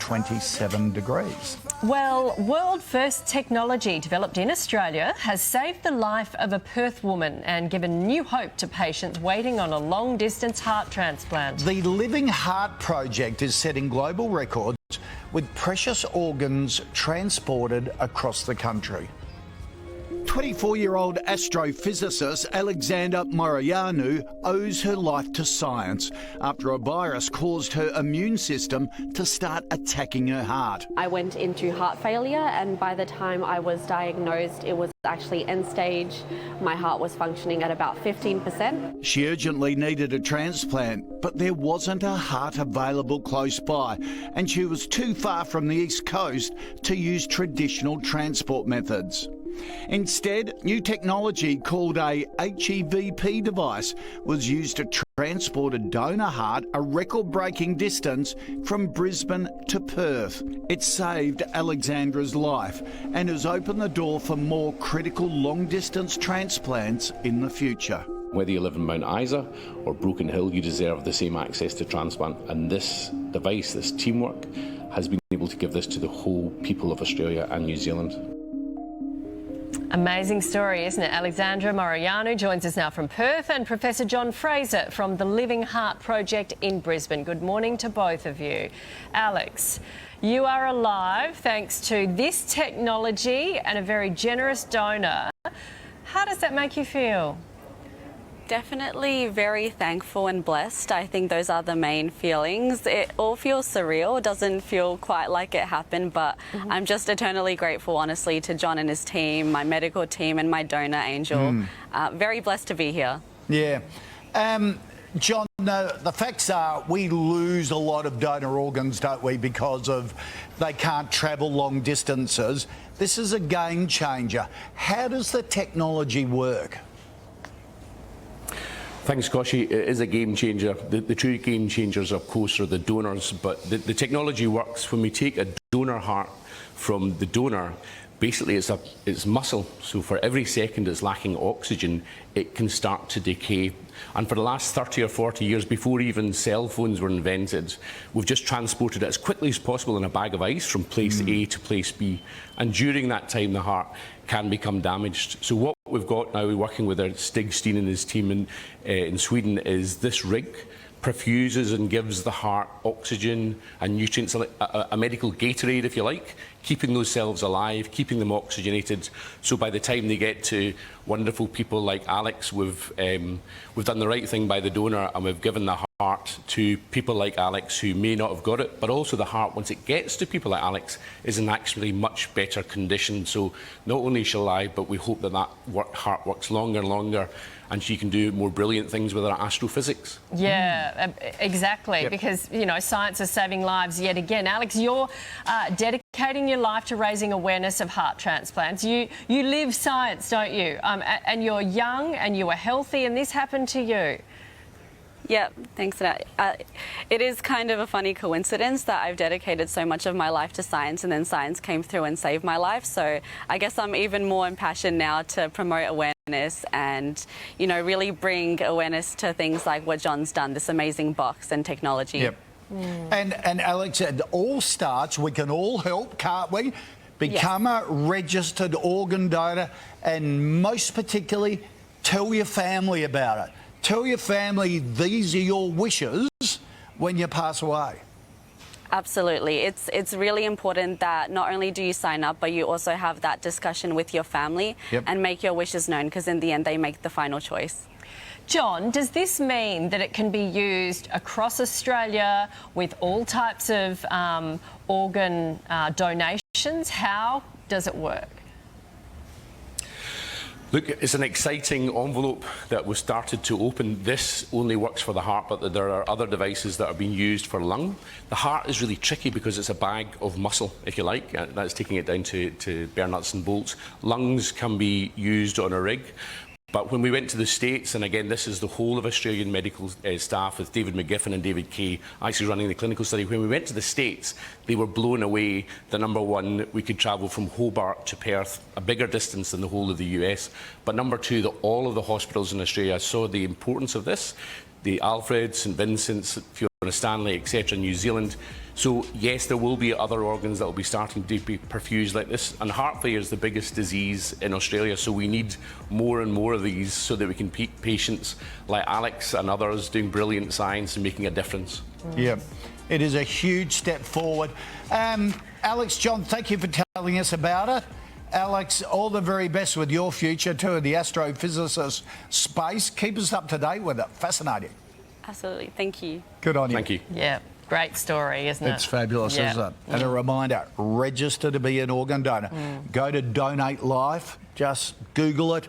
27 degrees. Well, world-first technology developed in Australia has saved the life of a Perth woman and given new hope to patients waiting on a long-distance heart transplant. The Living Heart project is setting global records with precious organs transported across the country. 24-year-old astrophysicist Alexandra Moroianu owes her life to science after a virus caused her immune system to start attacking her heart. I went into heart failure, and by the time I was diagnosed, it was actually end stage. My heart was functioning at about 15%. She urgently needed a transplant, but there wasn't a heart available close by, and she was too far from the East Coast to use traditional transport methods. Instead, new technology called a HEVP device was used to transport a donor heart a record-breaking distance from Brisbane to Perth. It saved Alexandra's life and has opened the door for more critical long-distance transplants in the future. Whether you live in Mount Isa or Broken Hill, you deserve the same access to transplant. And this device, this teamwork, has been able to give this to the whole people of Australia and New Zealand. Amazing story, isn't it? Alexandra Moroianu joins us now from Perth, and Professor John Fraser from the Living Heart project in Brisbane. Good morning to both of you. Alex, you are alive thanks to this technology and a very generous donor. How does that make you feel? Definitely very thankful and blessed. I think those are the main feelings. It all feels surreal. It doesn't feel quite like it happened, but I'm just eternally grateful, honestly, to John and his team, my medical team and my donor, Angel. Very blessed to be here. Yeah. John, the facts are we lose a lot of donor organs, don't we, because of they can't travel long distances. This is a game changer. How does the technology work? Thanks, Kochie. It is a game changer. The true game changers, of course, are the donors, but the technology works when we take a donor heart from the donor. Basically, it's muscle, so for every second it's lacking oxygen, it can start to decay. And for the last 30 or 40 years, before even cell phones were invented, we've just transported it as quickly as possible in a bag of ice from place A to place B. And during that time, the heart can become damaged. So what we've got now, we're working with Stig Steen and his team in Sweden, is this rig perfuses and gives the heart oxygen and nutrients, a medical Gatorade, if you like, keeping those cells alive, keeping them oxygenated. So by the time they get to wonderful people like Alex, we've done the right thing by the donor, and we've given the heart to people like Alex who may not have got it, but also the heart, once it gets to people like Alex, is in actually much better condition. So not only is she alive, but we hope that heart works longer and longer, and she can do more brilliant things with her astrophysics. Yeah, exactly, yep. Because, you know, science is saving lives yet again. Alex, you're dedicating your life to raising awareness of heart transplants. You live science, don't you? And you're young and you are healthy, and this happened to you. Yeah, thanks for that. It is kind of a funny coincidence that I've dedicated so much of my life to science, and then science came through and saved my life. So I guess I'm even more impassioned now to promote awareness and, you know, really bring awareness to things like what John's done, this amazing box and technology. Yep. And Alex, it all starts, we can all help, can't we? Become a registered organ donor, and most particularly, tell your family about it. Tell your family these are your wishes when you pass away. Absolutely. It's really important that not only do you sign up, but you also have that discussion with your family and make your wishes known, because in the end they make the final choice. John, does this mean that it can be used across Australia with all types of organ donations? How does it work? Look, it's an exciting envelope that was started to open. This only works for the heart, but there are other devices that are being used for lung. The heart is really tricky because it's a bag of muscle, if you like. That's taking it down to bare nuts and bolts. Lungs can be used on a rig. But when we went to the States, and again, this is the whole of Australian medical staff with David McGiffin and David Kay actually running the clinical study. When we went to the States, they were blown away. The number one, we could travel from Hobart to Perth, a bigger distance than the whole of the US. But number two, that all of the hospitals in Australia saw the importance of this. The Alfred, St Vincent's, Fiona Stanley, etc., New Zealand, So yes, there will be other organs that will be starting to be perfused like this, and heart failure is the biggest disease in Australia, so we need more and more of these so that we can keep patients like Alex and others doing brilliant science and making a difference. Yeah, it is a huge step forward. Alex, John, thank you for telling us about it. Alex, all the very best with your future too in the astrophysicist space. Keep us up to date with it. Fascinating. Absolutely. Thank you. Good on you. Thank you. Yeah, great story, isn't it? It's fabulous, isn't it? And a reminder, register to be an organ donor. Go to Donate Life, just Google it.